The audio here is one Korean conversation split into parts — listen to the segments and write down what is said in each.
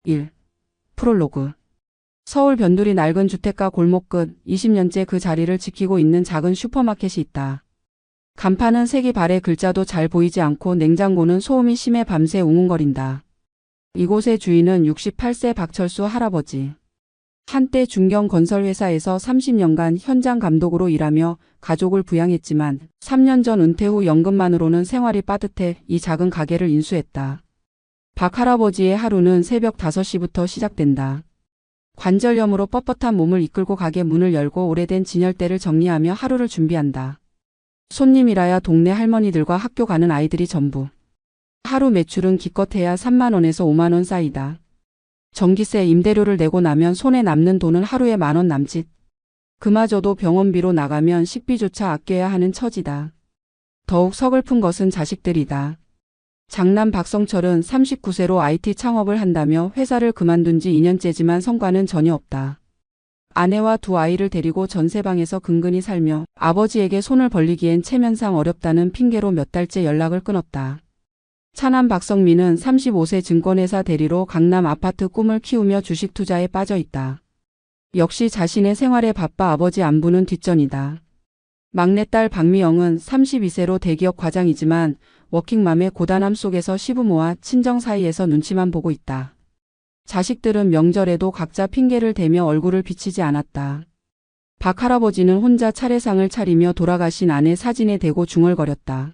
1. 프롤로그. 서울 변두리 낡은 주택가 골목 끝 20년째 그 자리를 지키고 있는 작은 슈퍼마켓이 있다. 간판은 색이 바래 글자도 잘 보이지 않고 냉장고는 소음이 심해 밤새 웅웅거린다. 이곳의 주인은 68세 박철수 할아버지. 한때 중경건설회사에서 30년간 현장 감독으로 일하며 가족을 부양했지만 3년 전 은퇴 후 연금만으로는 생활이 빠듯해 이 작은 가게를 인수했다. 박 할아버지의 하루는 새벽 5시부터 시작된다. 관절염으로 뻣뻣한 몸을 이끌고 가게 문을 열고 오래된 진열대를 정리하며 하루를 준비한다. 손님이라야 동네 할머니들과 학교 가는 아이들이 전부. 하루 매출은 기껏해야 3만 원에서 5만 원 사이다. 전기세, 임대료를 내고 나면 손에 남는 돈은 하루에 10,000원 남짓. 그마저도 병원비로 나가면 식비조차 아껴야 하는 처지다. 더욱 서글픈 것은 자식들이다. 장남 박성철은 39세로 IT 창업을 한다며 회사를 그만둔 지 2년째지만 성과는 전혀 없다. 아내와 2아이를 데리고 전세방에서 근근히 살며 아버지에게 손을 벌리기엔 체면상 어렵다는 핑계로 몇 달째 연락을 끊었다. 차남 박성민은 35세 증권회사 대리로 강남 아파트 꿈을 키우며 주식 투자에 빠져 있다. 역시 자신의 생활에 바빠 아버지 안부는 뒷전이다. 막내딸 박미영은 32세로 대기업 과장이지만 워킹맘의 고단함 속에서 시부모와 친정 사이에서 눈치만 보고 있다. 자식들은 명절에도 각자 핑계를 대며 얼굴을 비치지 않았다. 박 할아버지는 혼자 차례상을 차리며 돌아가신 아내 사진에 대고 중얼거렸다.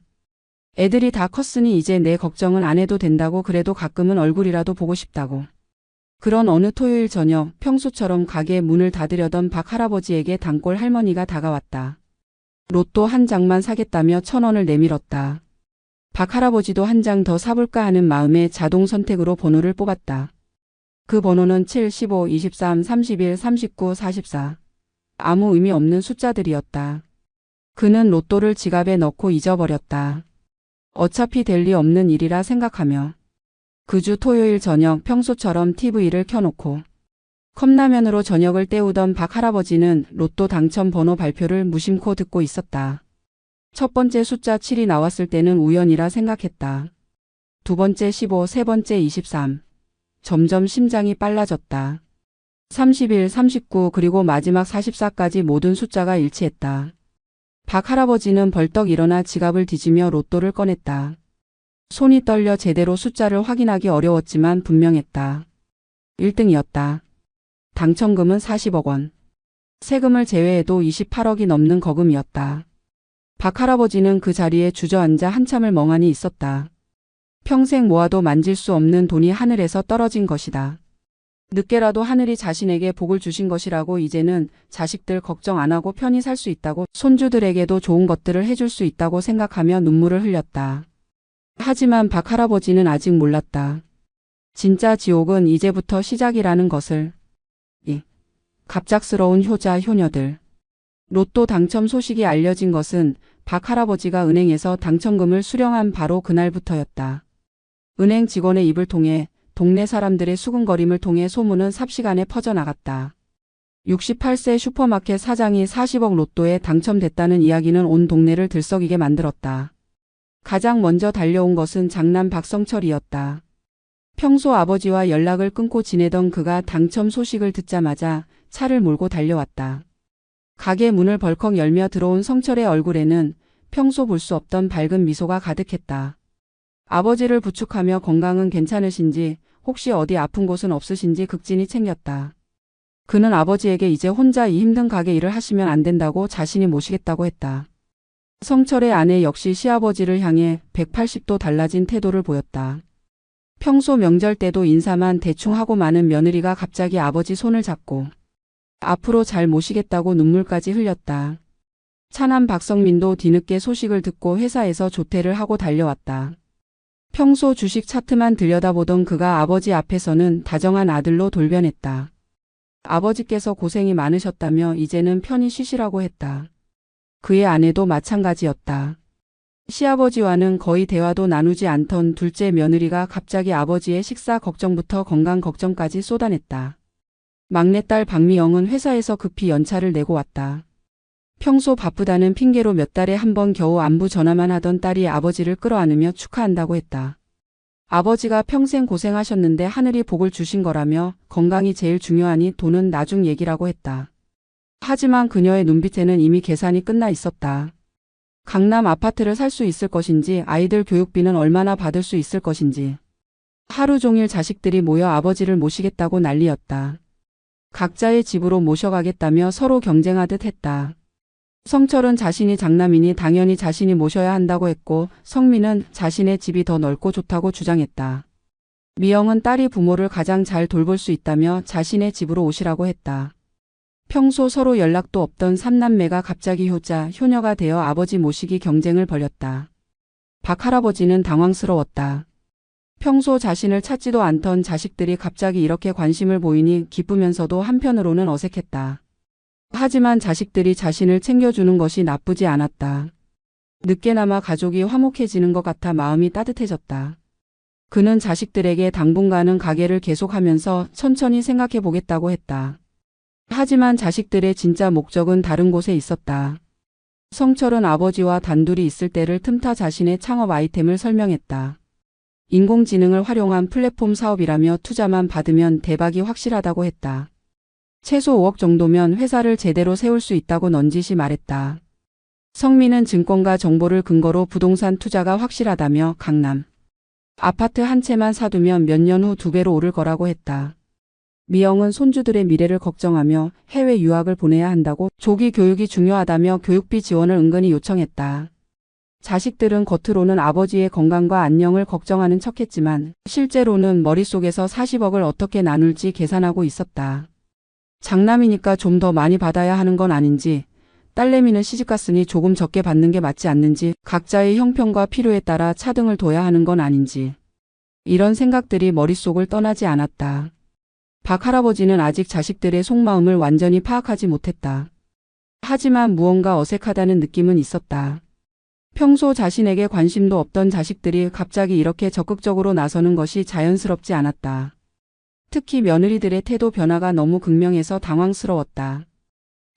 애들이 다 컸으니 이제 내 걱정은 안 해도 된다고, 그래도 가끔은 얼굴이라도 보고 싶다고. 그런 어느 토요일 저녁 평소처럼 가게 문을 닫으려던 박 할아버지에게 단골 할머니가 다가왔다. 로또 한 장만 사겠다며 1,000원을 내밀었다. 박 할아버지도 한 장 더 사볼까 하는 마음에 자동 선택으로 번호를 뽑았다. 그 번호는 7, 15, 23, 31, 39, 44. 아무 의미 없는 숫자들이었다. 그는 로또를 지갑에 넣고 잊어버렸다. 어차피 될 리 없는 일이라 생각하며. 그 주 토요일 저녁 평소처럼 TV를 켜놓고 컵라면으로 저녁을 때우던 박 할아버지는 로또 당첨 번호 발표를 무심코 듣고 있었다. 첫 번째 숫자 7이 나왔을 때는 우연이라 생각했다. 두 번째 15, 세 번째 23. 점점 심장이 빨라졌다. 31, 39 그리고 마지막 44까지 모든 숫자가 일치했다. 박 할아버지는 벌떡 일어나 지갑을 뒤지며 로또를 꺼냈다. 손이 떨려 제대로 숫자를 확인하기 어려웠지만 분명했다. 1등이었다. 당첨금은 40억 원. 세금을 제외해도 28억이 넘는 거금이었다. 박 할아버지는 그 자리에 주저앉아 한참을 멍하니 있었다. 평생 모아도 만질 수 없는 돈이 하늘에서 떨어진 것이다. 늦게라도 하늘이 자신에게 복을 주신 것이라고, 이제는 자식들 걱정 안 하고 편히 살 수 있다고, 손주들에게도 좋은 것들을 해줄 수 있다고 생각하며 눈물을 흘렸다. 하지만 박 할아버지는 아직 몰랐다. 진짜 지옥은 이제부터 시작이라는 것을. 갑작스러운 효자 효녀들. 로또 당첨 소식이 알려진 것은 박 할아버지가 은행에서 당첨금을 수령한 바로 그날부터였다. 은행 직원의 입을 통해, 동네 사람들의 수군거림을 통해 소문은 삽시간에 퍼져나갔다. 68세 슈퍼마켓 사장이 40억 로또에 당첨됐다는 이야기는 온 동네를 들썩이게 만들었다. 가장 먼저 달려온 것은 장남 박성철이었다. 평소 아버지와 연락을 끊고 지내던 그가 당첨 소식을 듣자마자 차를 몰고 달려왔다. 가게 문을 벌컥 열며 들어온 성철의 얼굴에는 평소 볼 수 없던 밝은 미소가 가득했다. 아버지를 부축하며 건강은 괜찮으신지, 혹시 어디 아픈 곳은 없으신지 극진히 챙겼다. 그는 아버지에게 이제 혼자 이 힘든 가게 일을 하시면 안 된다고, 자신이 모시겠다고 했다. 성철의 아내 역시 시아버지를 향해 180도 달라진 태도를 보였다. 평소 명절 때도 인사만 대충 하고 마는 며느리가 갑자기 아버지 손을 잡고 앞으로 잘 모시겠다고 눈물까지 흘렸다. 차남 박성민도 뒤늦게 소식을 듣고 회사에서 조퇴를 하고 달려왔다. 평소 주식 차트만 들여다보던 그가 아버지 앞에서는 다정한 아들로 돌변했다. 아버지께서 고생이 많으셨다며 이제는 편히 쉬시라고 했다. 그의 아내도 마찬가지였다. 시아버지와는 거의 대화도 나누지 않던 둘째 며느리가 갑자기 아버지의 식사 걱정부터 건강 걱정까지 쏟아냈다. 막내딸 박미영은 회사에서 급히 연차를 내고 왔다. 평소 바쁘다는 핑계로 몇 달에 한 번 겨우 안부 전화만 하던 딸이 아버지를 끌어안으며 축하한다고 했다. 아버지가 평생 고생하셨는데 하늘이 복을 주신 거라며 건강이 제일 중요하니 돈은 나중 얘기라고 했다. 하지만 그녀의 눈빛에는 이미 계산이 끝나 있었다. 강남 아파트를 살 수 있을 것인지, 아이들 교육비는 얼마나 받을 수 있을 것인지. 하루 종일 자식들이 모여 아버지를 모시겠다고 난리였다. 각자의 집으로 모셔가겠다며 서로 경쟁하듯 했다. 성철은 자신이 장남이니 당연히 자신이 모셔야 한다고 했고, 성민은 자신의 집이 더 넓고 좋다고 주장했다. 미영은 딸이 부모를 가장 잘 돌볼 수 있다며 자신의 집으로 오시라고 했다. 평소 서로 연락도 없던 삼남매가 갑자기 효자, 효녀가 되어 아버지 모시기 경쟁을 벌였다. 박 할아버지는 당황스러웠다. 평소 자신을 찾지도 않던 자식들이 갑자기 이렇게 관심을 보이니 기쁘면서도 한편으로는 어색했다. 하지만 자식들이 자신을 챙겨주는 것이 나쁘지 않았다. 늦게나마 가족이 화목해지는 것 같아 마음이 따뜻해졌다. 그는 자식들에게 당분간은 가게를 계속하면서 천천히 생각해 보겠다고 했다. 하지만 자식들의 진짜 목적은 다른 곳에 있었다. 성철은 아버지와 단둘이 있을 때를 틈타 자신의 창업 아이템을 설명했다. 인공지능을 활용한 플랫폼 사업이라며 투자만 받으면 대박이 확실하다고 했다. 최소 5억 정도면 회사를 제대로 세울 수 있다고 넌지시 말했다. 성민은 증권가 정보를 근거로 부동산 투자가 확실하다며 강남 아파트 한 채만 사두면 몇 년 후 2배로 오를 거라고 했다. 미영은 손주들의 미래를 걱정하며 해외 유학을 보내야 한다고, 조기 교육이 중요하다며 교육비 지원을 은근히 요청했다. 자식들은 겉으로는 아버지의 건강과 안녕을 걱정하는 척했지만 실제로는 머릿속에서 40억을 어떻게 나눌지 계산하고 있었다. 장남이니까 좀 더 많이 받아야 하는 건 아닌지, 딸내미는 시집갔으니 조금 적게 받는 게 맞지 않는지, 각자의 형편과 필요에 따라 차등을 둬야 하는 건 아닌지. 이런 생각들이 머릿속을 떠나지 않았다. 박 할아버지는 아직 자식들의 속마음을 완전히 파악하지 못했다. 하지만 무언가 어색하다는 느낌은 있었다. 평소 자신에게 관심도 없던 자식들이 갑자기 이렇게 적극적으로 나서는 것이 자연스럽지 않았다. 특히 며느리들의 태도 변화가 너무 극명해서 당황스러웠다.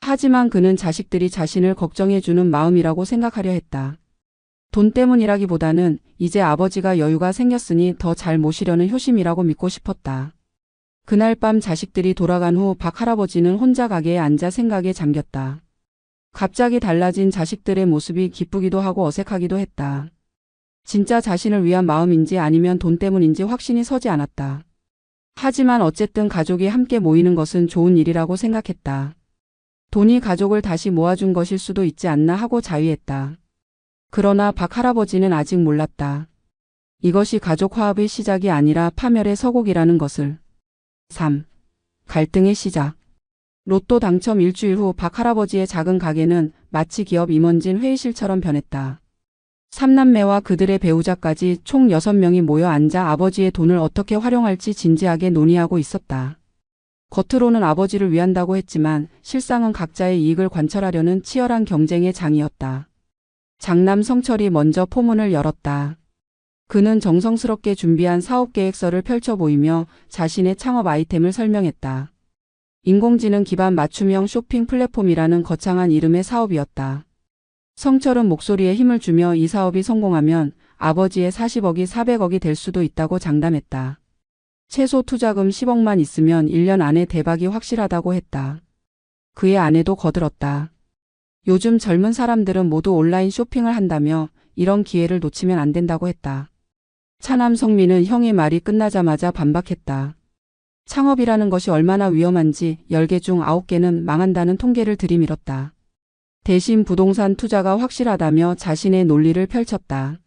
하지만 그는 자식들이 자신을 걱정해주는 마음이라고 생각하려 했다. 돈 때문이라기보다는 이제 아버지가 여유가 생겼으니 더 잘 모시려는 효심이라고 믿고 싶었다. 그날 밤 자식들이 돌아간 후 박 할아버지는 혼자 가게에 앉아 생각에 잠겼다. 갑자기 달라진 자식들의 모습이 기쁘기도 하고 어색하기도 했다. 진짜 자신을 위한 마음인지 아니면 돈 때문인지 확신이 서지 않았다. 하지만 어쨌든 가족이 함께 모이는 것은 좋은 일이라고 생각했다. 돈이 가족을 다시 모아준 것일 수도 있지 않나 하고 자위했다. 그러나 박 할아버지는 아직 몰랐다. 이것이 가족 화합의 시작이 아니라 파멸의 서곡이라는 것을. 3. 갈등의 시작. 로또 당첨 일주일 후 박 할아버지의 작은 가게는 마치 기업 임원진 회의실처럼 변했다. 삼남매와 그들의 배우자까지 총 6명이 모여 앉아 아버지의 돈을 어떻게 활용할지 진지하게 논의하고 있었다. 겉으로는 아버지를 위한다고 했지만 실상은 각자의 이익을 관철하려는 치열한 경쟁의 장이었다. 장남 성철이 먼저 포문을 열었다. 그는 정성스럽게 준비한 사업계획서를 펼쳐 보이며 자신의 창업 아이템을 설명했다. 인공지능 기반 맞춤형 쇼핑 플랫폼이라는 거창한 이름의 사업이었다. 성철은 목소리에 힘을 주며 이 사업이 성공하면 아버지의 40억이 400억이 될 수도 있다고 장담했다. 최소 투자금 10억만 있으면 1년 안에 대박이 확실하다고 했다. 그의 아내도 거들었다. 요즘 젊은 사람들은 모두 온라인 쇼핑을 한다며 이런 기회를 놓치면 안 된다고 했다. 차남 성민은 형의 말이 끝나자마자 반박했다. 창업이라는 것이 얼마나 위험한지 10개 중 9개는 망한다는 통계를 들이밀었다. 대신 부동산 투자가 확실하다며 자신의 논리를 펼쳤다.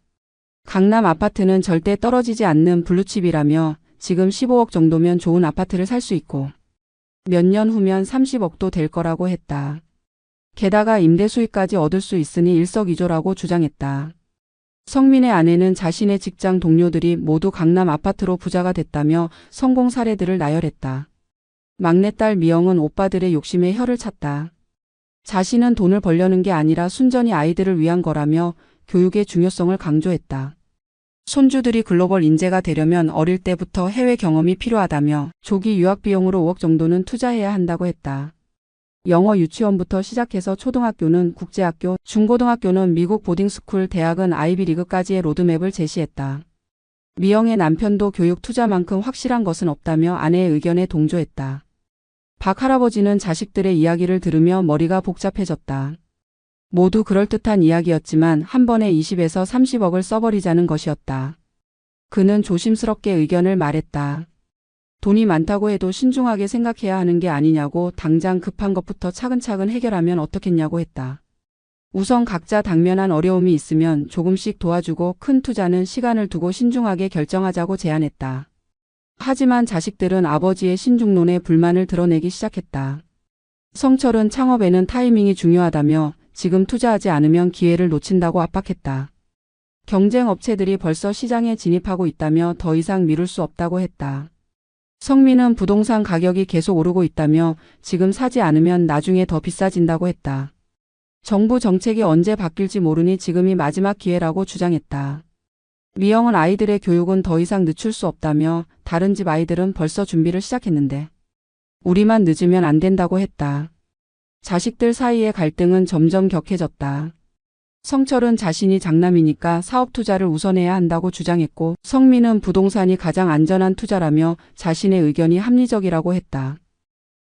강남 아파트는 절대 떨어지지 않는 블루칩이라며 지금 15억 정도면 좋은 아파트를 살 수 있고 몇 년 후면 30억도 될 거라고 했다. 게다가 임대 수익까지 얻을 수 있으니 일석이조라고 주장했다. 성민의 아내는 자신의 직장 동료들이 모두 강남 아파트로 부자가 됐다며 성공 사례들을 나열했다. 막내딸 미영은 오빠들의 욕심에 혀를 찼다. 자신은 돈을 벌려는 게 아니라 순전히 아이들을 위한 거라며 교육의 중요성을 강조했다. 손주들이 글로벌 인재가 되려면 어릴 때부터 해외 경험이 필요하다며 조기 유학 비용으로 5억 정도는 투자해야 한다고 했다. 영어 유치원부터 시작해서 초등학교는 국제학교, 중고등학교는 미국 보딩스쿨, 대학은 아이비리그까지의 로드맵을 제시했다. 미영의 남편도 교육 투자만큼 확실한 것은 없다며 아내의 의견에 동조했다. 박 할아버지는 자식들의 이야기를 들으며 머리가 복잡해졌다. 모두 그럴듯한 이야기였지만 한 번에 20에서 30억을 써버리자는 것이었다. 그는 조심스럽게 의견을 말했다. 돈이 많다고 해도 신중하게 생각해야 하는 게 아니냐고, 당장 급한 것부터 차근차근 해결하면 어떻겠냐고 했다. 우선 각자 당면한 어려움이 있으면 조금씩 도와주고 큰 투자는 시간을 두고 신중하게 결정하자고 제안했다. 하지만 자식들은 아버지의 신중론에 불만을 드러내기 시작했다. 성철은 창업에는 타이밍이 중요하다며 지금 투자하지 않으면 기회를 놓친다고 압박했다. 경쟁 업체들이 벌써 시장에 진입하고 있다며 더 이상 미룰 수 없다고 했다. 성민은 부동산 가격이 계속 오르고 있다며 지금 사지 않으면 나중에 더 비싸진다고 했다. 정부 정책이 언제 바뀔지 모르니 지금이 마지막 기회라고 주장했다. 미영은 아이들의 교육은 더 이상 늦출 수 없다며 다른 집 아이들은 벌써 준비를 시작했는데 우리만 늦으면 안 된다고 했다. 자식들 사이의 갈등은 점점 격해졌다. 성철은 자신이 장남이니까 사업 투자를 우선해야 한다고 주장했고, 성민은 부동산이 가장 안전한 투자라며 자신의 의견이 합리적이라고 했다.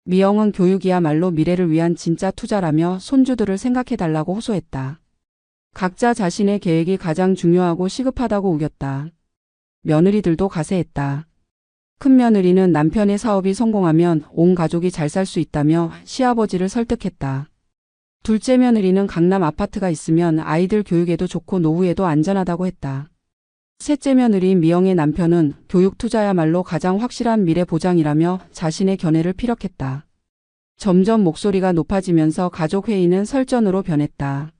미영은 교육이야말로 미래를 위한 진짜 투자라며 손주들을 생각해달라고 호소했다. 각자 자신의 계획이 가장 중요하고 시급하다고 우겼다. 며느리들도 가세했다. 큰 며느리는 남편의 사업이 성공하면 온 가족이 잘 살 수 있다며 시아버지를 설득했다. 둘째 며느리는 강남 아파트가 있으면 아이들 교육에도 좋고 노후에도 안전하다고 했다. 셋째 며느리 미영의 남편은 교육 투자야말로 가장 확실한 미래 보장이라며 자신의 견해를 피력했다. 점점 목소리가 높아지면서 가족 회의는 설전으로 변했다.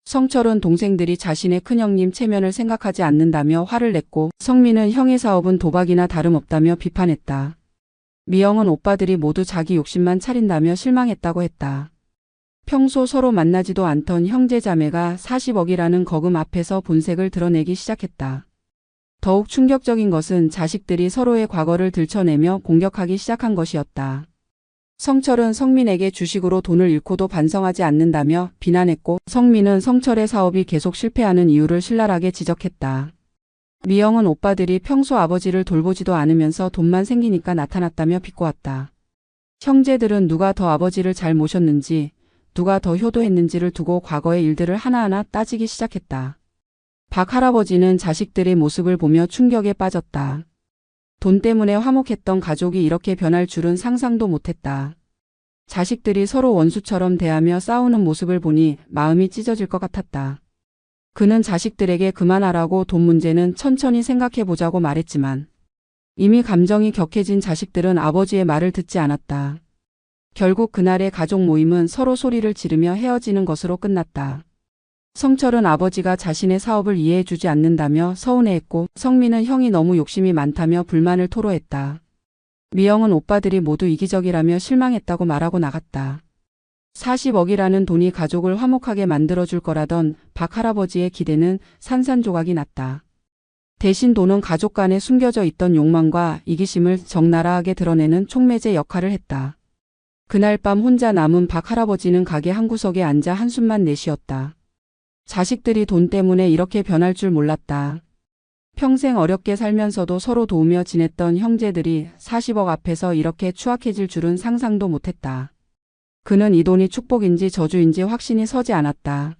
성철은 동생들이 자신의 큰형님 체면을 생각하지 않는다며 화를 냈고, 성민은 형의 사업은 도박이나 다름없다며 비판했다. 미영은 오빠들이 모두 자기 욕심만 차린다며 실망했다고 했다. 평소 서로 만나지도 않던 형제자매가 40억이라는 거금 앞에서 본색을 드러내기 시작했다. 더욱 충격적인 것은 자식들이 서로의 과거를 들춰내며 공격하기 시작한 것이었다. 성철은 성민에게 주식으로 돈을 잃고도 반성하지 않는다며 비난했고, 성민은 성철의 사업이 계속 실패하는 이유를 신랄하게 지적했다. 미영은 오빠들이 평소 아버지를 돌보지도 않으면서 돈만 생기니까 나타났다며 비꼬았다. 형제들은 누가 더 아버지를 잘 모셨는지, 누가 더 효도했는지를 두고 과거의 일들을 하나하나 따지기 시작했다. 박 할아버지는 자식들의 모습을 보며 충격에 빠졌다. 돈 때문에 화목했던 가족이 이렇게 변할 줄은 상상도 못했다. 자식들이 서로 원수처럼 대하며 싸우는 모습을 보니 마음이 찢어질 것 같았다. 그는 자식들에게 그만하라고 돈 문제는 천천히 생각해보자고 말했지만 이미 감정이 격해진 자식들은 아버지의 말을 듣지 않았다. 결국 그날의 가족 모임은 서로 소리를 지르며 헤어지는 것으로 끝났다. 성철은 아버지가 자신의 사업을 이해해주지 않는다며 서운해했고, 성민은 형이 너무 욕심이 많다며 불만을 토로했다. 미영은 오빠들이 모두 이기적이라며 실망했다고 말하고 나갔다. 40억이라는 돈이 가족을 화목하게 만들어줄 거라던 박 할아버지의 기대는 산산조각이 났다. 대신 돈은 가족 간에 숨겨져 있던 욕망과 이기심을 적나라하게 드러내는 촉매제 역할을 했다. 그날 밤 혼자 남은 박 할아버지는 가게 한구석에 앉아 한숨만 내쉬었다. 자식들이 돈 때문에 이렇게 변할 줄 몰랐다. 평생 어렵게 살면서도 서로 도우며 지냈던 형제들이 40억 앞에서 이렇게 추악해질 줄은 상상도 못했다. 그는 이 돈이 축복인지 저주인지 확신이 서지 않았다.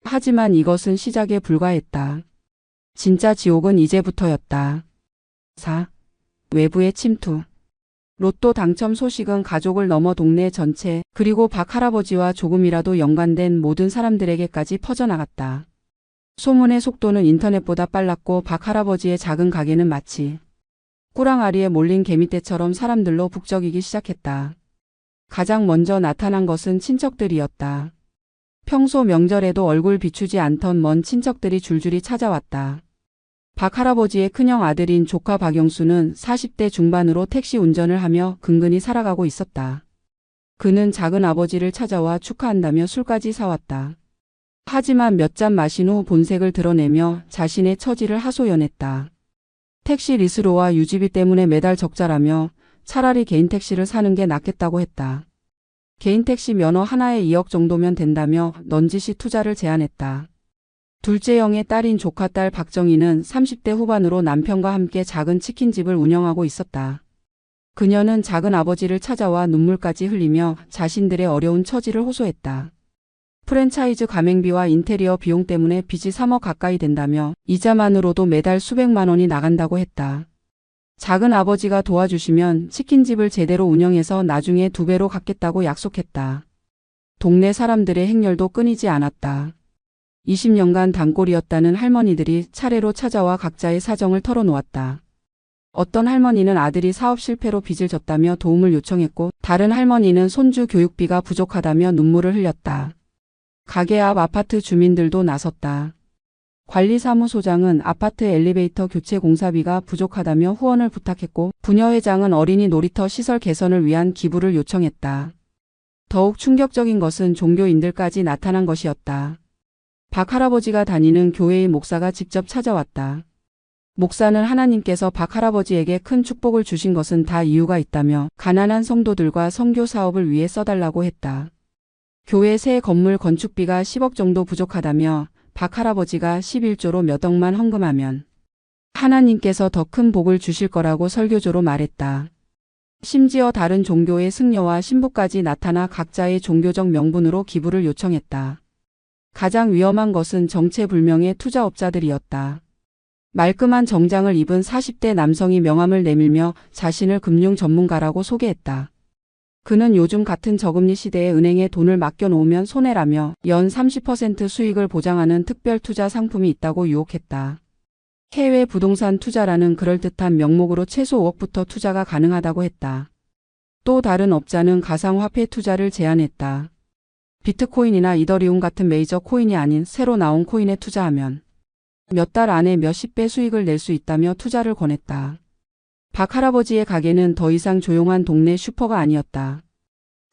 하지만 이것은 시작에 불과했다. 진짜 지옥은 이제부터였다. 4. 외부의 침투. 로또 당첨 소식은 가족을 넘어 동네 전체, 그리고 박 할아버지와 조금이라도 연관된 모든 사람들에게까지 퍼져나갔다. 소문의 속도는 인터넷보다 빨랐고 박 할아버지의 작은 가게는 마치 꾸랑아리에 몰린 개미떼처럼 사람들로 북적이기 시작했다. 가장 먼저 나타난 것은 친척들이었다. 평소 명절에도 얼굴 비추지 않던 먼 친척들이 줄줄이 찾아왔다. 박 할아버지의 큰형 아들인 조카 박영수는 40대 중반으로 택시 운전을 하며 근근히 살아가고 있었다. 그는 작은 아버지를 찾아와 축하한다며 술까지 사왔다. 하지만 몇 잔 마신 후 본색을 드러내며 자신의 처지를 하소연했다. 택시 리스로와 유지비 때문에 매달 적자라며 차라리 개인 택시를 사는 게 낫겠다고 했다. 개인 택시 면허 하나에 2억 정도면 된다며 넌지시 투자를 제안했다. 둘째 형의 딸인 조카딸 박정희는 30대 후반으로 남편과 함께 작은 치킨집을 운영하고 있었다. 그녀는 작은 아버지를 찾아와 눈물까지 흘리며 자신들의 어려운 처지를 호소했다. 프랜차이즈 가맹비와 인테리어 비용 때문에 빚이 3억 가까이 된다며 이자만으로도 매달 수백만 원이 나간다고 했다. 작은 아버지가 도와주시면 치킨집을 제대로 운영해서 나중에 2배로 갚겠다고 약속했다. 동네 사람들의 행렬도 끊이지 않았다. 20년간 단골이었다는 할머니들이 차례로 찾아와 각자의 사정을 털어놓았다. 어떤 할머니는 아들이 사업 실패로 빚을 졌다며 도움을 요청했고, 다른 할머니는 손주 교육비가 부족하다며 눈물을 흘렸다. 가게 앞 아파트 주민들도 나섰다. 관리사무소장은 아파트 엘리베이터 교체 공사비가 부족하다며 후원을 부탁했고, 부녀회장은 어린이 놀이터 시설 개선을 위한 기부를 요청했다. 더욱 충격적인 것은 종교인들까지 나타난 것이었다. 박 할아버지가 다니는 교회의 목사가 직접 찾아왔다. 목사는 하나님께서 박 할아버지에게 큰 축복을 주신 것은 다 이유가 있다며 가난한 성도들과 선교 사업을 위해 써달라고 했다. 교회 새 건물 건축비가 10억 정도 부족하다며 박 할아버지가 11조로 몇 억만 헌금하면 하나님께서 더 큰 복을 주실 거라고 설교조로 말했다. 심지어 다른 종교의 승려와 신부까지 나타나 각자의 종교적 명분으로 기부를 요청했다. 가장 위험한 것은 정체불명의 투자업자들이었다. 말끔한 정장을 입은 40대 남성이 명함을 내밀며 자신을 금융 전문가라고 소개했다. 그는 요즘 같은 저금리 시대에 은행에 돈을 맡겨놓으면 손해라며 연 30% 수익을 보장하는 특별 투자 상품이 있다고 유혹했다. 해외 부동산 투자라는 그럴듯한 명목으로 최소 5억부터 투자가 가능하다고 했다. 또 다른 업자는 가상화폐 투자를 제안했다. 비트코인이나 이더리움 같은 메이저 코인이 아닌 새로 나온 코인에 투자하면 몇 달 안에 몇십 배 수익을 낼 수 있다며 투자를 권했다. 박 할아버지의 가게는 더 이상 조용한 동네 슈퍼가 아니었다.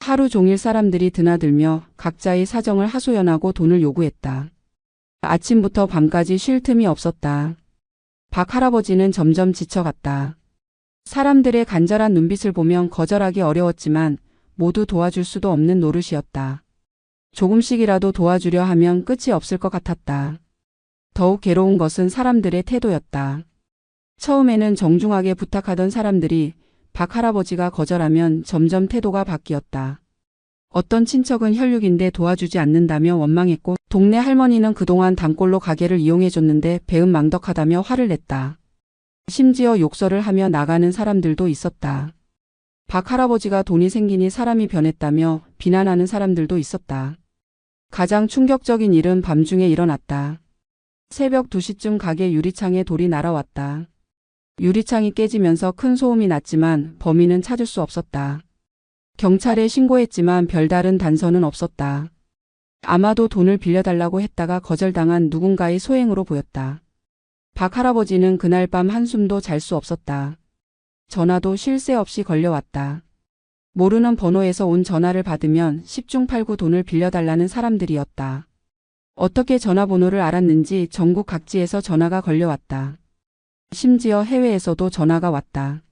하루 종일 사람들이 드나들며 각자의 사정을 하소연하고 돈을 요구했다. 아침부터 밤까지 쉴 틈이 없었다. 박 할아버지는 점점 지쳐갔다. 사람들의 간절한 눈빛을 보면 거절하기 어려웠지만 모두 도와줄 수도 없는 노릇이었다. 조금씩이라도 도와주려 하면 끝이 없을 것 같았다. 더욱 괴로운 것은 사람들의 태도였다. 처음에는 정중하게 부탁하던 사람들이 박 할아버지가 거절하면 점점 태도가 바뀌었다. 어떤 친척은 혈육인데 도와주지 않는다며 원망했고, 동네 할머니는 그동안 단골로 가게를 이용해줬는데 배은망덕하다며 화를 냈다. 심지어 욕설을 하며 나가는 사람들도 있었다. 박 할아버지가 돈이 생기니 사람이 변했다며 비난하는 사람들도 있었다. 가장 충격적인 일은 밤중에 일어났다. 새벽 2시쯤 가게 유리창에 돌이 날아왔다. 유리창이 깨지면서 큰 소음이 났지만 범인은 찾을 수 없었다. 경찰에 신고했지만 별다른 단서는 없었다. 아마도 돈을 빌려달라고 했다가 거절당한 누군가의 소행으로 보였다. 박 할아버지는 그날 밤 한숨도 잘 수 없었다. 전화도 쉴 새 없이 걸려왔다. 모르는 번호에서 온 전화를 받으면 10중 8구 돈을 빌려달라는 사람들이었다. 어떻게 전화번호를 알았는지 전국 각지에서 전화가 걸려왔다. 심지어 해외에서도 전화가 왔다.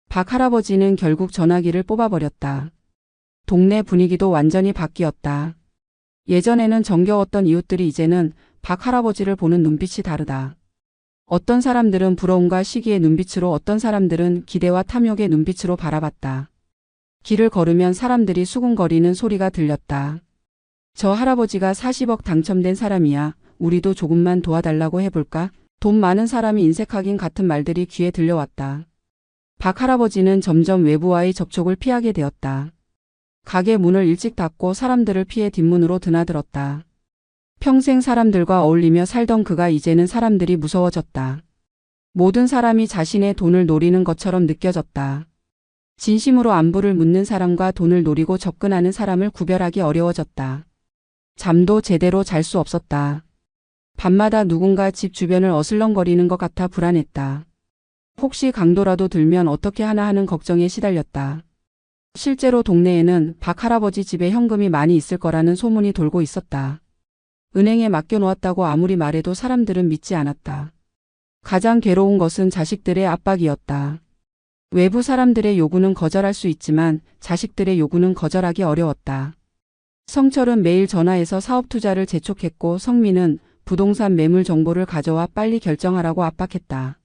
박 할아버지는 결국 전화기를 뽑아버렸다. 동네 분위기도 완전히 바뀌었다. 예전에는 정겨웠던 이웃들이 이제는 박 할아버지를 보는 눈빛이 다르다. 어떤 사람들은 부러움과 시기의 눈빛으로, 어떤 사람들은 기대와 탐욕의 눈빛으로 바라봤다. 길을 걸으면 사람들이 수군거리는 소리가 들렸다. 저 할아버지가 40억 당첨된 사람이야. 우리도 조금만 도와달라고 해볼까? 돈 많은 사람이 인색하긴 같은 말들이 귀에 들려왔다. 박 할아버지는 점점 외부와의 접촉을 피하게 되었다. 가게 문을 일찍 닫고 사람들을 피해 뒷문으로 드나들었다. 평생 사람들과 어울리며 살던 그가 이제는 사람들이 무서워졌다. 모든 사람이 자신의 돈을 노리는 것처럼 느껴졌다. 진심으로 안부를 묻는 사람과 돈을 노리고 접근하는 사람을 구별하기 어려워졌다. 잠도 제대로 잘 수 없었다. 밤마다 누군가 집 주변을 어슬렁거리는 것 같아 불안했다. 혹시 강도라도 들면 어떻게 하나 하는 걱정에 시달렸다. 실제로 동네에는 박 할아버지 집에 현금이 많이 있을 거라는 소문이 돌고 있었다. 은행에 맡겨놓았다고 아무리 말해도 사람들은 믿지 않았다. 가장 괴로운 것은 자식들의 압박이었다. 외부 사람들의 요구는 거절할 수 있지만 자식들의 요구는 거절하기 어려웠다. 성철은 매일 전화해서 사업 투자를 재촉했고 성민은 부동산 매물 정보를 가져와 빨리 결정하라고 압박했다.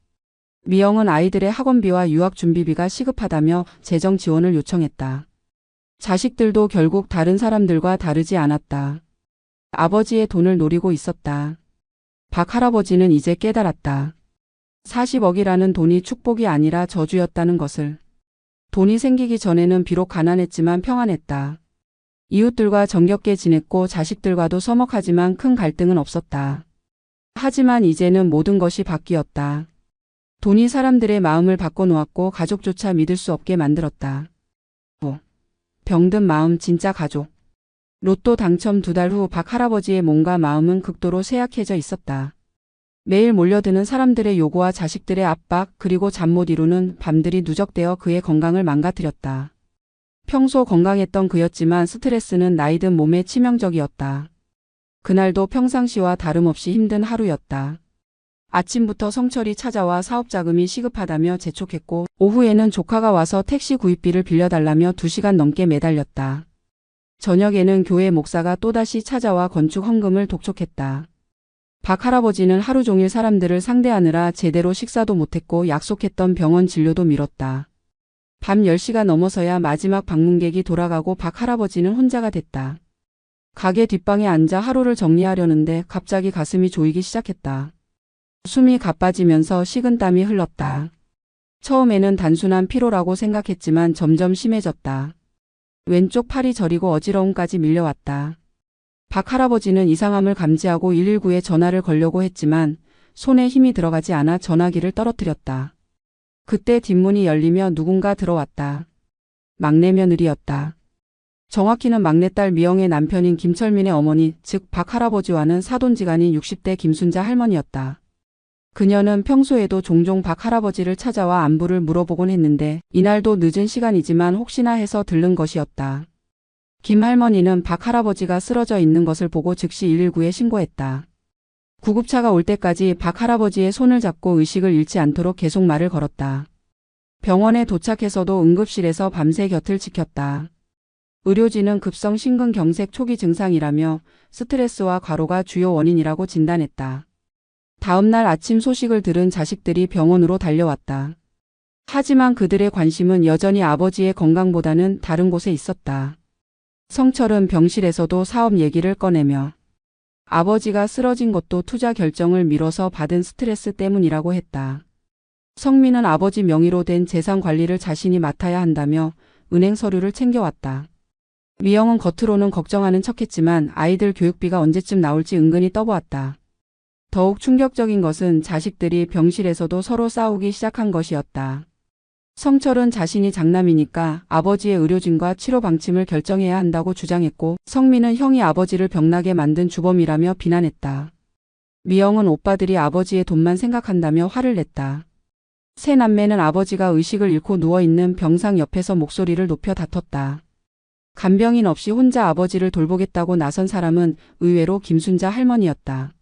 미영은 아이들의 학원비와 유학 준비비가 시급하다며 재정 지원을 요청했다. 자식들도 결국 다른 사람들과 다르지 않았다. 아버지의 돈을 노리고 있었다. 박 할아버지는 이제 깨달았다. 40억이라는 돈이 축복이 아니라 저주였다는 것을. 돈이 생기기 전에는 비록 가난했지만 평안했다. 이웃들과 정겹게 지냈고 자식들과도 서먹하지만 큰 갈등은 없었다. 하지만 이제는 모든 것이 바뀌었다. 돈이 사람들의 마음을 바꿔놓았고 가족조차 믿을 수 없게 만들었다. 병든 마음 진짜 가족. 로또 당첨 2달 후 박 할아버지의 몸과 마음은 극도로 쇠약해져 있었다. 매일 몰려드는 사람들의 요구와 자식들의 압박 그리고 잠 못 이루는 밤들이 누적되어 그의 건강을 망가뜨렸다. 평소 건강했던 그였지만 스트레스는 나이든 몸에 치명적이었다. 그날도 평상시와 다름없이 힘든 하루였다. 아침부터 성철이 찾아와 사업자금이 시급하다며 재촉했고 오후에는 조카가 와서 택시 구입비를 빌려달라며 2시간 넘게 매달렸다. 저녁에는 교회 목사가 또다시 찾아와 건축 헌금을 독촉했다. 박 할아버지는 하루 종일 사람들을 상대하느라 제대로 식사도 못했고 약속했던 병원 진료도 미뤘다. 밤 10시가 넘어서야 마지막 방문객이 돌아가고 박 할아버지는 혼자가 됐다. 가게 뒷방에 앉아 하루를 정리하려는데 갑자기 가슴이 조이기 시작했다. 숨이 가빠지면서 식은땀이 흘렀다. 처음에는 단순한 피로라고 생각했지만 점점 심해졌다. 왼쪽 팔이 저리고 어지러움까지 밀려왔다. 박 할아버지는 이상함을 감지하고 119에 전화를 걸려고 했지만 손에 힘이 들어가지 않아 전화기를 떨어뜨렸다. 그때 뒷문이 열리며 누군가 들어왔다. 막내 며느리였다. 정확히는 막내딸 미영의 남편인 김철민의 어머니, 즉 박 할아버지와는 사돈지간인 60대 김순자 할머니였다. 그녀는 평소에도 종종 박 할아버지를 찾아와 안부를 물어보곤 했는데 이날도 늦은 시간이지만 혹시나 해서 들른 것이었다. 김 할머니는 박 할아버지가 쓰러져 있는 것을 보고 즉시 119에 신고했다. 구급차가 올 때까지 박 할아버지의 손을 잡고 의식을 잃지 않도록 계속 말을 걸었다. 병원에 도착해서도 응급실에서 밤새 곁을 지켰다. 의료진은 급성 심근경색 초기 증상이라며 스트레스와 과로가 주요 원인이라고 진단했다. 다음 날 아침 소식을 들은 자식들이 병원으로 달려왔다. 하지만 그들의 관심은 여전히 아버지의 건강보다는 다른 곳에 있었다. 성철은 병실에서도 사업 얘기를 꺼내며 아버지가 쓰러진 것도 투자 결정을 미뤄서 받은 스트레스 때문이라고 했다. 성민은 아버지 명의로 된 재산 관리를 자신이 맡아야 한다며 은행 서류를 챙겨왔다. 미영은 겉으로는 걱정하는 척했지만 아이들 교육비가 언제쯤 나올지 은근히 떠보았다. 더욱 충격적인 것은 자식들이 병실에서도 서로 싸우기 시작한 것이었다. 성철은 자신이 장남이니까 아버지의 의료진과 치료 방침을 결정해야 한다고 주장했고 성민은 형이 아버지를 병나게 만든 주범이라며 비난했다. 미영은 오빠들이 아버지의 돈만 생각한다며 화를 냈다. 세 남매는 아버지가 의식을 잃고 누워있는 병상 옆에서 목소리를 높여 다퉜다. 간병인 없이 혼자 아버지를 돌보겠다고 나선 사람은 의외로 김순자 할머니였다.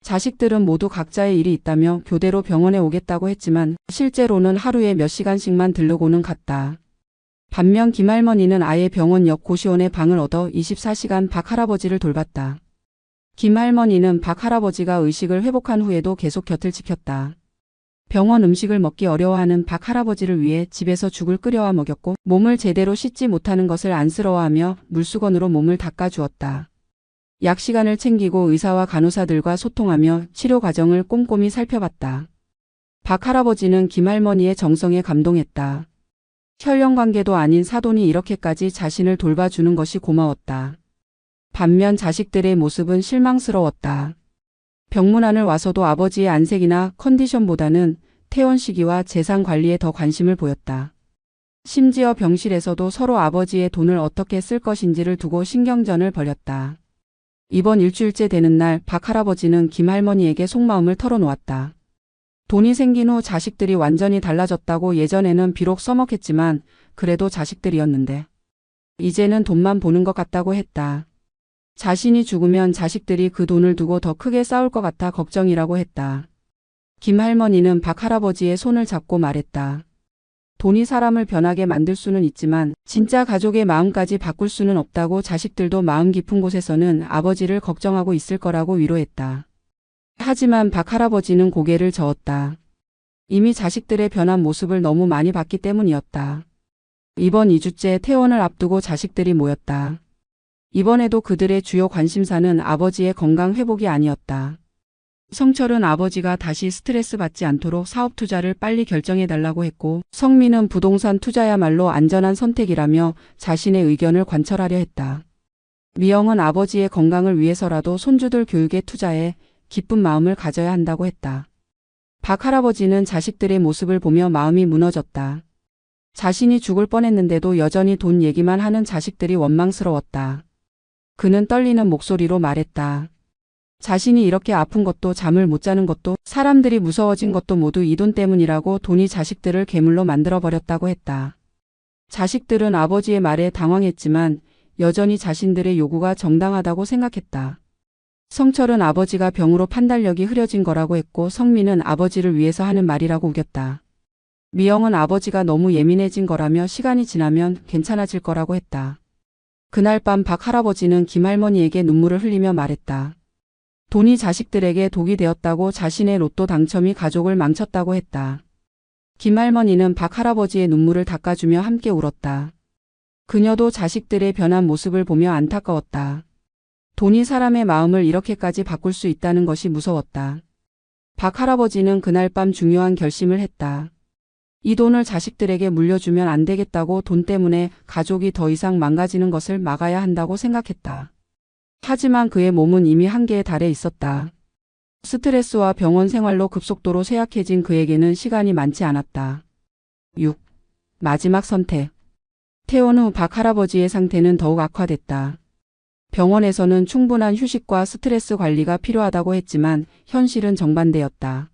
자식들은 모두 각자의 일이 있다며 교대로 병원에 오겠다고 했지만 실제로는 하루에 몇 시간씩만 들르고는 갔다. 반면 김할머니는 아예 병원 옆 고시원에 방을 얻어 24시간 박 할아버지를 돌봤다. 김할머니는 박 할아버지가 의식을 회복한 후에도 계속 곁을 지켰다. 병원 음식을 먹기 어려워하는 박 할아버지를 위해 집에서 죽을 끓여와 먹였고 몸을 제대로 씻지 못하는 것을 안쓰러워하며 물수건으로 몸을 닦아주었다. 약 시간을 챙기고 의사와 간호사들과 소통하며 치료 과정을 꼼꼼히 살펴봤다. 박 할아버지는 김할머니의 정성에 감동했다. 혈연 관계도 아닌 사돈이 이렇게까지 자신을 돌봐주는 것이 고마웠다. 반면 자식들의 모습은 실망스러웠다. 병문안을 와서도 아버지의 안색이나 컨디션보다는 퇴원 시기와 재산 관리에 더 관심을 보였다. 심지어 병실에서도 서로 아버지의 돈을 어떻게 쓸 것인지를 두고 신경전을 벌였다. 이번 일주일째 되는 날 박 할아버지는 김 할머니에게 속마음을 털어놓았다. 돈이 생긴 후 자식들이 완전히 달라졌다고. 예전에는 비록 서먹했지만 그래도 자식들이었는데 이제는 돈만 보는 것 같다고 했다. 자신이 죽으면 자식들이 그 돈을 두고 더 크게 싸울 것 같아 걱정이라고 했다. 김 할머니는 박 할아버지의 손을 잡고 말했다. 돈이 사람을 변하게 만들 수는 있지만 진짜 가족의 마음까지 바꿀 수는 없다고. 자식들도 마음 깊은 곳에서는 아버지를 걱정하고 있을 거라고 위로했다. 하지만 박 할아버지는 고개를 저었다. 이미 자식들의 변한 모습을 너무 많이 봤기 때문이었다. 이번 2주째 퇴원을 앞두고 자식들이 모였다. 이번에도 그들의 주요 관심사는 아버지의 건강 회복이 아니었다. 성철은 아버지가 다시 스트레스 받지 않도록 사업 투자를 빨리 결정해달라고 했고, 성민은 부동산 투자야말로 안전한 선택이라며 자신의 의견을 관철하려 했다. 미영은 아버지의 건강을 위해서라도 손주들 교육에 투자해 기쁜 마음을 가져야 한다고 했다. 박 할아버지는 자식들의 모습을 보며 마음이 무너졌다. 자신이 죽을 뻔했는데도 여전히 돈 얘기만 하는 자식들이 원망스러웠다. 그는 떨리는 목소리로 말했다. 자신이 이렇게 아픈 것도 잠을 못 자는 것도 사람들이 무서워진 것도 모두 이 돈 때문이라고 돈이 자식들을 괴물로 만들어버렸다고 했다. 자식들은 아버지의 말에 당황했지만 여전히 자신들의 요구가 정당하다고 생각했다. 성철은 아버지가 병으로 판단력이 흐려진 거라고 했고 성민은 아버지를 위해서 하는 말이라고 우겼다. 미영은 아버지가 너무 예민해진 거라며 시간이 지나면 괜찮아질 거라고 했다. 그날 밤 박 할아버지는 김할머니에게 눈물을 흘리며 말했다. 돈이 자식들에게 독이 되었다고 자신의 로또 당첨이 가족을 망쳤다고 했다. 김할머니는 박 할아버지의 눈물을 닦아주며 함께 울었다. 그녀도 자식들의 변한 모습을 보며 안타까웠다. 돈이 사람의 마음을 이렇게까지 바꿀 수 있다는 것이 무서웠다. 박 할아버지는 그날 밤 중요한 결심을 했다. 이 돈을 자식들에게 물려주면 안 되겠다고 돈 때문에 가족이 더 이상 망가지는 것을 막아야 한다고 생각했다. 하지만 그의 몸은 이미 한계에 달해 있었다. 스트레스와 병원 생활로 급속도로 쇠약해진 그에게는 시간이 많지 않았다. 6. 마지막 선택. 퇴원 후 박 할아버지의 상태는 더욱 악화됐다. 병원에서는 충분한 휴식과 스트레스 관리가 필요하다고 했지만 현실은 정반대였다.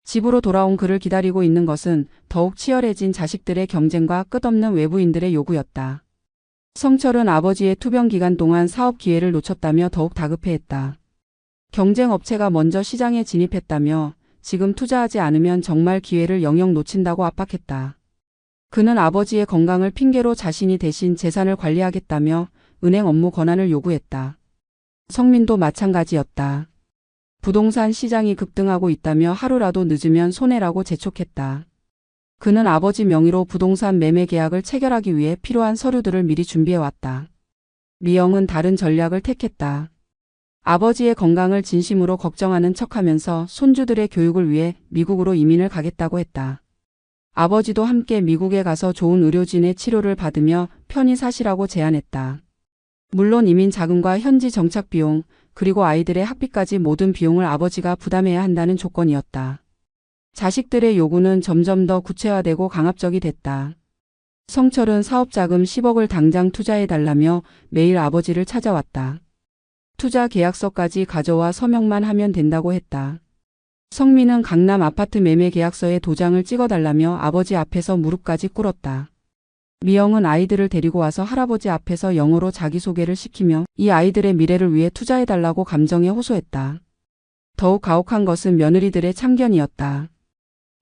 집으로 돌아온 그를 기다리고 있는 것은 더욱 치열해진 자식들의 경쟁과 끝없는 외부인들의 요구였다. 성철은 아버지의 투병 기간 동안 사업 기회를 놓쳤다며 더욱 다급해했다. 경쟁 업체가 먼저 시장에 진입했다며 지금 투자하지 않으면 정말 기회를 영영 놓친다고 압박했다. 그는 아버지의 건강을 핑계로 자신이 대신 재산을 관리하겠다며 은행 업무 권한을 요구했다. 성민도 마찬가지였다. 부동산 시장이 급등하고 있다며 하루라도 늦으면 손해라고 재촉했다. 그는 아버지 명의로 부동산 매매 계약을 체결하기 위해 필요한 서류들을 미리 준비해왔다. 미영은 다른 전략을 택했다. 아버지의 건강을 진심으로 걱정하는 척하면서 손주들의 교육을 위해 미국으로 이민을 가겠다고 했다. 아버지도 함께 미국에 가서 좋은 의료진의 치료를 받으며 편히 사시라고 제안했다. 물론 이민 자금과 현지 정착 비용, 그리고 아이들의 학비까지 모든 비용을 아버지가 부담해야 한다는 조건이었다. 자식들의 요구는 점점 더 구체화되고 강압적이 됐다. 성철은 사업자금 10억을 당장 투자해달라며 매일 아버지를 찾아왔다. 투자 계약서까지 가져와 서명만 하면 된다고 했다. 성민은 강남 아파트 매매 계약서에 도장을 찍어달라며 아버지 앞에서 무릎까지 꿇었다. 미영은 아이들을 데리고 와서 할아버지 앞에서 영어로 자기소개를 시키며 이 아이들의 미래를 위해 투자해달라고 감정에 호소했다. 더욱 가혹한 것은 며느리들의 참견이었다.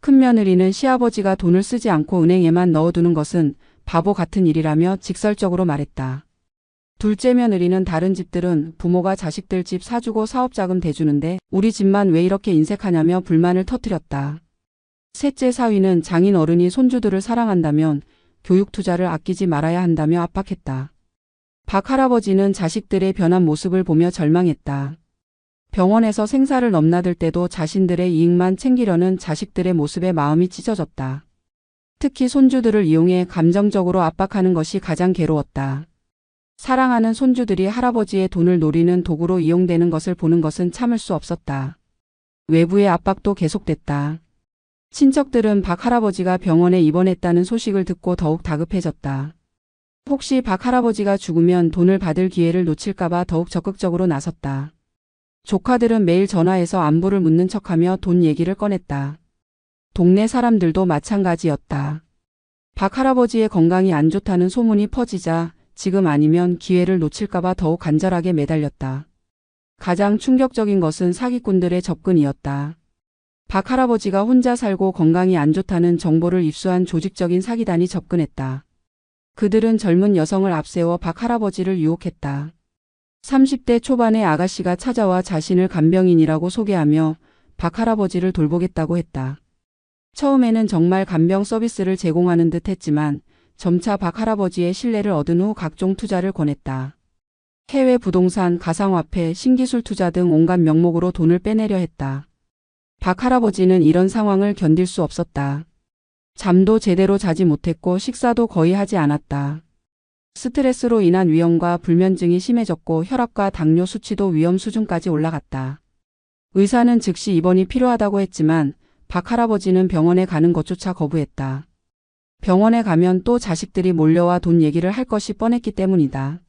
큰며느리는 시아버지가 돈을 쓰지 않고 은행에만 넣어두는 것은 바보 같은 일이라며 직설적으로 말했다. 둘째 며느리는 다른 집들은 부모가 자식들 집 사주고 사업자금 대주는데 우리 집만 왜 이렇게 인색하냐며 불만을 터뜨렸다. 셋째 사위는 장인 어른이 손주들을 사랑한다면 교육 투자를 아끼지 말아야 한다며 압박했다. 박 할아버지는 자식들의 변한 모습을 보며 절망했다. 병원에서 생사를 넘나들 때도 자신들의 이익만 챙기려는 자식들의 모습에 마음이 찢어졌다. 특히 손주들을 이용해 감정적으로 압박하는 것이 가장 괴로웠다. 사랑하는 손주들이 할아버지의 돈을 노리는 도구로 이용되는 것을 보는 것은 참을 수 없었다. 외부의 압박도 계속됐다. 친척들은 박 할아버지가 병원에 입원했다는 소식을 듣고 더욱 다급해졌다. 혹시 박 할아버지가 죽으면 돈을 받을 기회를 놓칠까봐 더욱 적극적으로 나섰다. 조카들은 매일 전화해서 안부를 묻는 척하며 돈 얘기를 꺼냈다. 동네 사람들도 마찬가지였다. 박 할아버지의 건강이 안 좋다는 소문이 퍼지자 지금 아니면 기회를 놓칠까봐 더욱 간절하게 매달렸다. 가장 충격적인 것은 사기꾼들의 접근이었다. 박 할아버지가 혼자 살고 건강이 안 좋다는 정보를 입수한 조직적인 사기단이 접근했다. 그들은 젊은 여성을 앞세워 박 할아버지를 유혹했다. 30대 초반의 아가씨가 찾아와 자신을 간병인이라고 소개하며 박 할아버지를 돌보겠다고 했다. 처음에는 정말 간병 서비스를 제공하는 듯 했지만 점차 박 할아버지의 신뢰를 얻은 후 각종 투자를 권했다. 해외 부동산, 가상화폐, 신기술 투자 등 온갖 명목으로 돈을 빼내려 했다. 박 할아버지는 이런 상황을 견딜 수 없었다. 잠도 제대로 자지 못했고 식사도 거의 하지 않았다. 스트레스로 인한 위염과 불면증이 심해졌고 혈압과 당뇨 수치도 위험 수준까지 올라갔다. 의사는 즉시 입원이 필요하다고 했지만 박 할아버지는 병원에 가는 것조차 거부했다. 병원에 가면 또 자식들이 몰려와 돈 얘기를 할 것이 뻔했기 때문이다.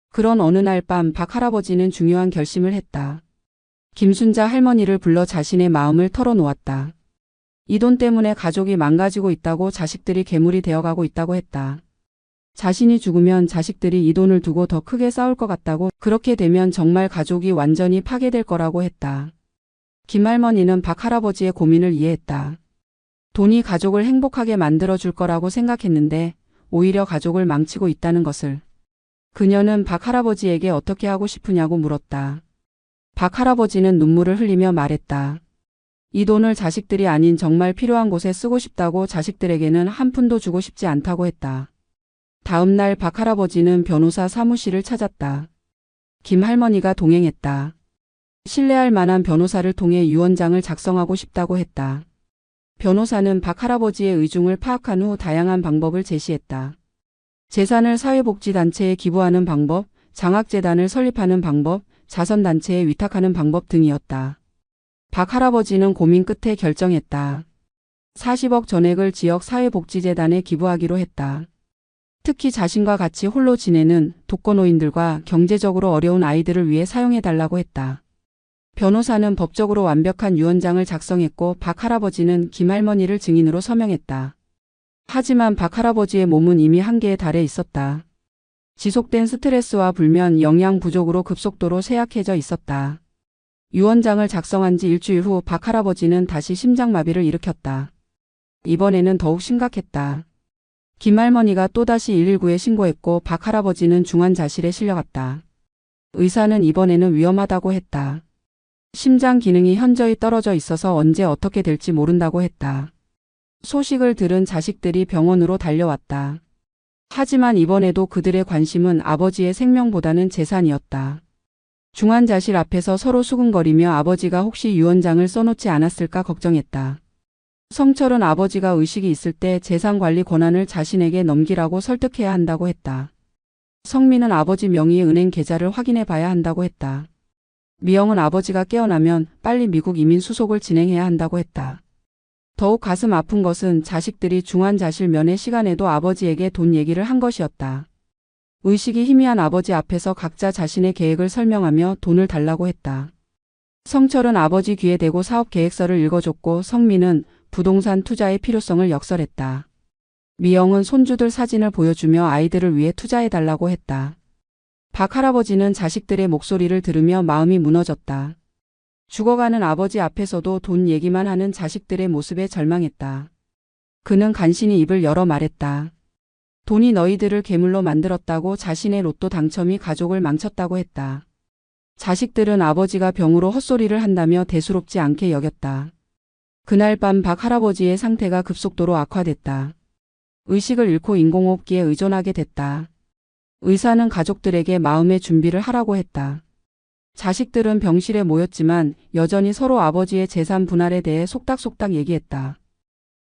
그런 어느 날 밤 박 할아버지는 중요한 결심을 했다. 김순자 할머니를 불러 자신의 마음을 털어놓았다. 이 돈 때문에 가족이 망가지고 있다고, 자식들이 괴물이 되어가고 있다고 했다. 자신이 죽으면 자식들이 이 돈을 두고 더 크게 싸울 것 같다고, 그렇게 되면 정말 가족이 완전히 파괴될 거라고 했다. 김할머니는 박 할아버지의 고민을 이해했다. 돈이 가족을 행복하게 만들어줄 거라고 생각했는데 오히려 가족을 망치고 있다는 것을. 그녀는 박 할아버지에게 어떻게 하고 싶으냐고 물었다. 박 할아버지는 눈물을 흘리며 말했다. 이 돈을 자식들이 아닌 정말 필요한 곳에 쓰고 싶다고, 자식들에게는 한 푼도 주고 싶지 않다고 했다. 다음 날 박 할아버지는 변호사 사무실을 찾았다. 김 할머니가 동행했다. 신뢰할 만한 변호사를 통해 유언장을 작성하고 싶다고 했다. 변호사는 박 할아버지의 의중을 파악한 후 다양한 방법을 제시했다. 재산을 사회복지단체에 기부하는 방법, 장학재단을 설립하는 방법, 자선단체에 위탁하는 방법 등이었다. 박 할아버지는 고민 끝에 결정했다. 40억 전액을 지역 사회복지재단에 기부하기로 했다. 특히 자신과 같이 홀로 지내는 독거노인들과 경제적으로 어려운 아이들을 위해 사용해달라고 했다. 변호사는 법적으로 완벽한 유언장을 작성했고 박 할아버지는 김할머니를 증인으로 서명했다. 하지만 박 할아버지의 몸은 이미 한계에 달해 있었다. 지속된 스트레스와 불면, 영양 부족으로 급속도로 쇠약해져 있었다. 유언장을 작성한 지 일주일 후 박 할아버지는 다시 심장마비를 일으켰다. 이번에는 더욱 심각했다. 김할머니가 또다시 119에 신고했고 박 할아버지는 중환자실에 실려갔다. 의사는 이번에는 위험하다고 했다. 심장 기능이 현저히 떨어져 있어서 언제 어떻게 될지 모른다고 했다. 소식을 들은 자식들이 병원으로 달려왔다. 하지만 이번에도 그들의 관심은 아버지의 생명보다는 재산이었다. 중환자실 앞에서 서로 수근거리며 아버지가 혹시 유언장을 써놓지 않았을까 걱정했다. 성철은 아버지가 의식이 있을 때 재산 관리 권한을 자신에게 넘기라고 설득해야 한다고 했다. 성민은 아버지 명의의 은행 계좌를 확인해 봐야 한다고 했다. 미영은 아버지가 깨어나면 빨리 미국 이민 수속을 진행해야 한다고 했다. 더욱 가슴 아픈 것은 자식들이 중환자실 면회 시간에도 아버지에게 돈 얘기를 한 것이었다. 의식이 희미한 아버지 앞에서 각자 자신의 계획을 설명하며 돈을 달라고 했다. 성철은 아버지 귀에 대고 사업 계획서를 읽어줬고 성민은 부동산 투자의 필요성을 역설했다. 미영은 손주들 사진을 보여주며 아이들을 위해 투자해달라고 했다. 박 할아버지는 자식들의 목소리를 들으며 마음이 무너졌다. 죽어가는 아버지 앞에서도 돈 얘기만 하는 자식들의 모습에 절망했다. 그는 간신히 입을 열어 말했다. 돈이 너희들을 괴물로 만들었다고, 자신의 로또 당첨이 가족을 망쳤다고 했다. 자식들은 아버지가 병으로 헛소리를 한다며 대수롭지 않게 여겼다. 그날 밤 박 할아버지의 상태가 급속도로 악화됐다. 의식을 잃고 인공호흡기에 의존하게 됐다. 의사는 가족들에게 마음의 준비를 하라고 했다. 자식들은 병실에 모였지만 여전히 서로 아버지의 재산 분할에 대해 속닥속닥 얘기했다.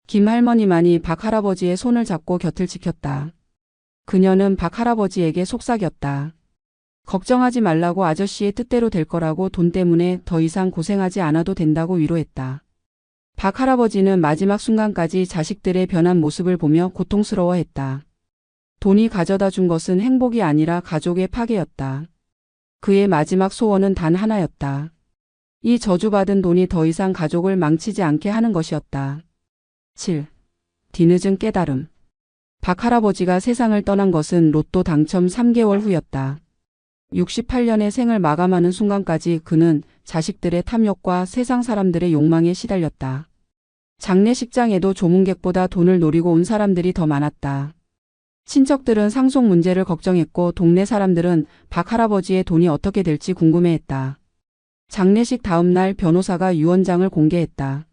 김 할머니만이 박 할아버지의 손을 잡고 곁을 지켰다. 그녀는 박 할아버지에게 속삭였다. 걱정하지 말라고, 아저씨의 뜻대로 될 거라고, 돈 때문에 더 이상 고생하지 않아도 된다고 위로했다. 박 할아버지는 마지막 순간까지 자식들의 변한 모습을 보며 고통스러워했다. 돈이 가져다 준 것은 행복이 아니라 가족의 파괴였다. 그의 마지막 소원은 단 하나였다. 이 저주받은 돈이 더 이상 가족을 망치지 않게 하는 것이었다. 7. 뒤늦은 깨달음. 박 할아버지가 세상을 떠난 것은 로또 당첨 3개월 후였다. 68년의 생을 마감하는 순간까지 그는 자식들의 탐욕과 세상 사람들의 욕망에 시달렸다. 장례식장에도 조문객보다 돈을 노리고 온 사람들이 더 많았다. 친척들은 상속 문제를 걱정했고 동네 사람들은 박 할아버지의 돈이 어떻게 될지 궁금해했다. 장례식 다음 날 변호사가 유언장을 공개했다.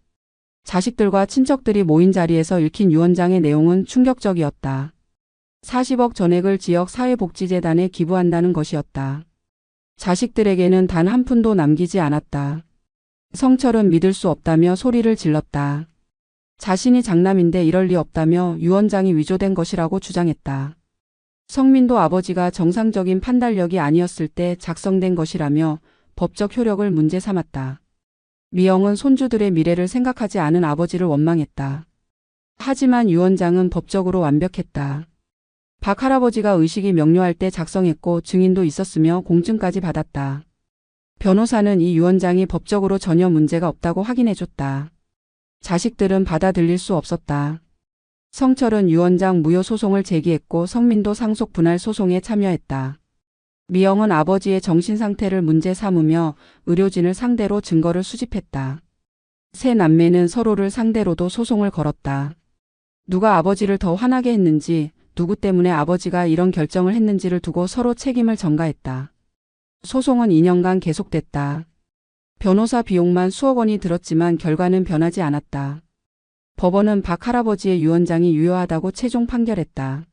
자식들과 친척들이 모인 자리에서 읽힌 유언장의 내용은 충격적이었다. 40억 전액을 지역 사회복지재단에 기부한다는 것이었다. 자식들에게는 단 한 푼도 남기지 않았다. 성철은 믿을 수 없다며 소리를 질렀다. 자신이 장남인데 이럴 리 없다며 유언장이 위조된 것이라고 주장했다. 성민도 아버지가 정상적인 판단력이 아니었을 때 작성된 것이라며 법적 효력을 문제 삼았다. 미영은 손주들의 미래를 생각하지 않은 아버지를 원망했다. 하지만 유언장은 법적으로 완벽했다. 박 할아버지가 의식이 명료할 때 작성했고 증인도 있었으며 공증까지 받았다. 변호사는 이 유언장이 법적으로 전혀 문제가 없다고 확인해줬다. 자식들은 받아들일 수 없었다. 성철은 유언장 무효 소송을 제기했고 성민도 상속 분할 소송에 참여했다. 미영은 아버지의 정신 상태를 문제 삼으며 의료진을 상대로 증거를 수집했다. 세 남매는 서로를 상대로도 소송을 걸었다. 누가 아버지를 더 화나게 했는지, 누구 때문에 아버지가 이런 결정을 했는지를 두고 서로 책임을 전가했다. 소송은 2년간 계속됐다. 변호사 비용만 수억 원이 들었지만 결과는 변하지 않았다. 법원은 박 할아버지의 유언장이 유효하다고 최종 판결했다.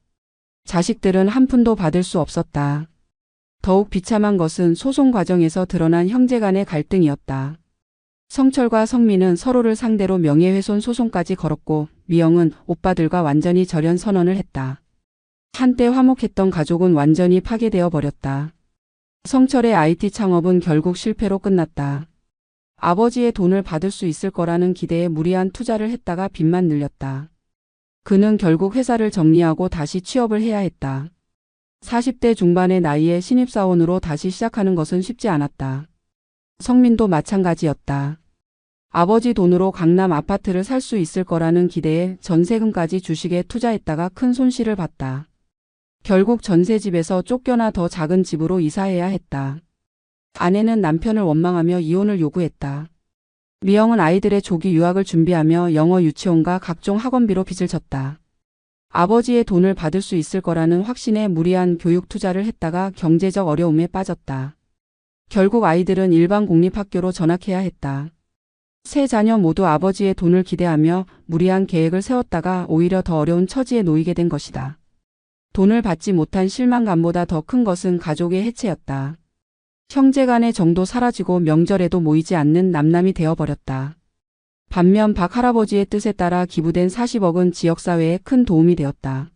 자식들은 한 푼도 받을 수 없었다. 더욱 비참한 것은 소송 과정에서 드러난 형제 간의 갈등이었다. 성철과 성민은 서로를 상대로 명예훼손 소송까지 걸었고 미영은 오빠들과 완전히 절연 선언을 했다. 한때 화목했던 가족은 완전히 파괴되어 버렸다. 성철의 IT 창업은 결국 실패로 끝났다. 아버지의 돈을 받을 수 있을 거라는 기대에 무리한 투자를 했다가 빚만 늘렸다. 그는 결국 회사를 정리하고 다시 취업을 해야 했다. 40대 중반의 나이에 신입사원으로 다시 시작하는 것은 쉽지 않았다. 성민도 마찬가지였다. 아버지 돈으로 강남 아파트를 살 수 있을 거라는 기대에 전세금까지 주식에 투자했다가 큰 손실을 봤다. 결국 전세집에서 쫓겨나 더 작은 집으로 이사해야 했다. 아내는 남편을 원망하며 이혼을 요구했다. 미영은 아이들의 조기 유학을 준비하며 영어 유치원과 각종 학원비로 빚을 졌다. 아버지의 돈을 받을 수 있을 거라는 확신에 무리한 교육 투자를 했다가 경제적 어려움에 빠졌다. 결국 아이들은 일반 공립학교로 전학해야 했다. 세 자녀 모두 아버지의 돈을 기대하며 무리한 계획을 세웠다가 오히려 더 어려운 처지에 놓이게 된 것이다. 돈을 받지 못한 실망감보다 더 큰 것은 가족의 해체였다. 형제간의 정도 사라지고 명절에도 모이지 않는 남남이 되어버렸다. 반면 박 할아버지의 뜻에 따라 기부된 40억은 지역사회에 큰 도움이 되었다.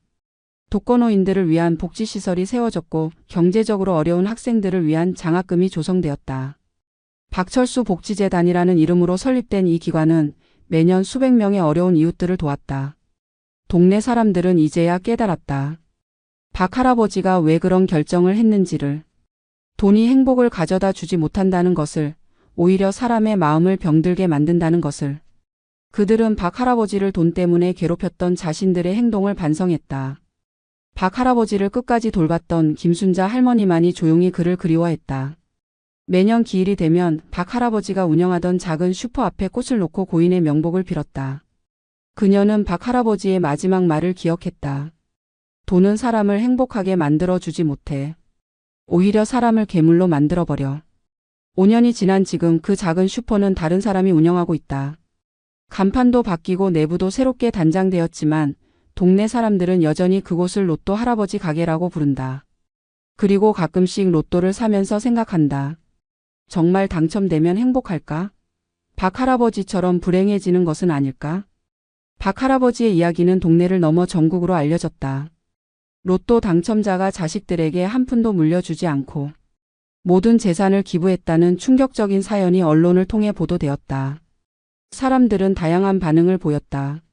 독거노인들을 위한 복지시설이 세워졌고 경제적으로 어려운 학생들을 위한 장학금이 조성되었다. 박철수 복지재단이라는 이름으로 설립된 이 기관은 매년 수백 명의 어려운 이웃들을 도왔다. 동네 사람들은 이제야 깨달았다. 박 할아버지가 왜 그런 결정을 했는지를. 돈이 행복을 가져다 주지 못한다는 것을, 오히려 사람의 마음을 병들게 만든다는 것을. 그들은 박 할아버지를 돈 때문에 괴롭혔던 자신들의 행동을 반성했다. 박 할아버지를 끝까지 돌봤던 김순자 할머니만이 조용히 그를 그리워했다. 매년 기일이 되면 박 할아버지가 운영하던 작은 슈퍼 앞에 꽃을 놓고 고인의 명복을 빌었다. 그녀는 박 할아버지의 마지막 말을 기억했다. 돈은 사람을 행복하게 만들어주지 못해. 오히려 사람을 괴물로 만들어버려. 5년이 지난 지금 그 작은 슈퍼는 다른 사람이 운영하고 있다. 간판도 바뀌고 내부도 새롭게 단장되었지만 동네 사람들은 여전히 그곳을 로또 할아버지 가게라고 부른다. 그리고 가끔씩 로또를 사면서 생각한다. 정말 당첨되면 행복할까? 박 할아버지처럼 불행해지는 것은 아닐까? 박 할아버지의 이야기는 동네를 넘어 전국으로 알려졌다. 로또 당첨자가 자식들에게 한 푼도 물려주지 않고 모든 재산을 기부했다는 충격적인 사연이 언론을 통해 보도되었다. 사람들은 다양한 반응을 보였다.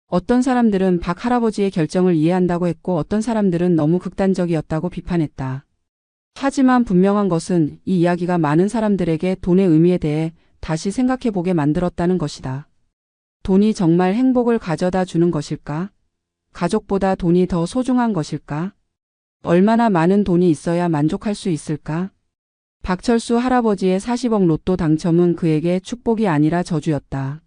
어떤 사람들은 박 할아버지의 결정을 이해한다고 했고 어떤 사람들은 너무 극단적이었다고 비판했다. 하지만 분명한 것은 이 이야기가 많은 사람들에게 돈의 의미에 대해 다시 생각해보게 만들었다는 것이다. 돈이 정말 행복을 가져다 주는 것일까? 가족보다 돈이 더 소중한 것일까? 얼마나 많은 돈이 있어야 만족할 수 있을까? 박철수 할아버지의 40억 로또 당첨은 그에게 축복이 아니라 저주였다.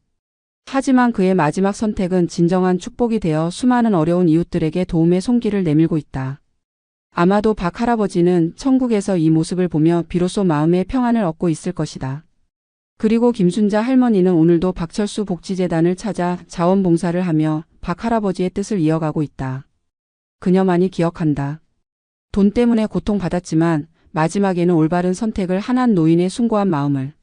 하지만 그의 마지막 선택은 진정한 축복이 되어 수많은 어려운 이웃들에게 도움의 손길을 내밀고 있다. 아마도 박 할아버지는 천국에서 이 모습을 보며 비로소 마음의 평안을 얻고 있을 것이다. 그리고 김순자 할머니는 오늘도 박철수 복지재단을 찾아 자원봉사를 하며 박 할아버지의 뜻을 이어가고 있다. 그녀만이 기억한다. 돈 때문에 고통받았지만 마지막에는 올바른 선택을 한 노인의 숭고한 마음을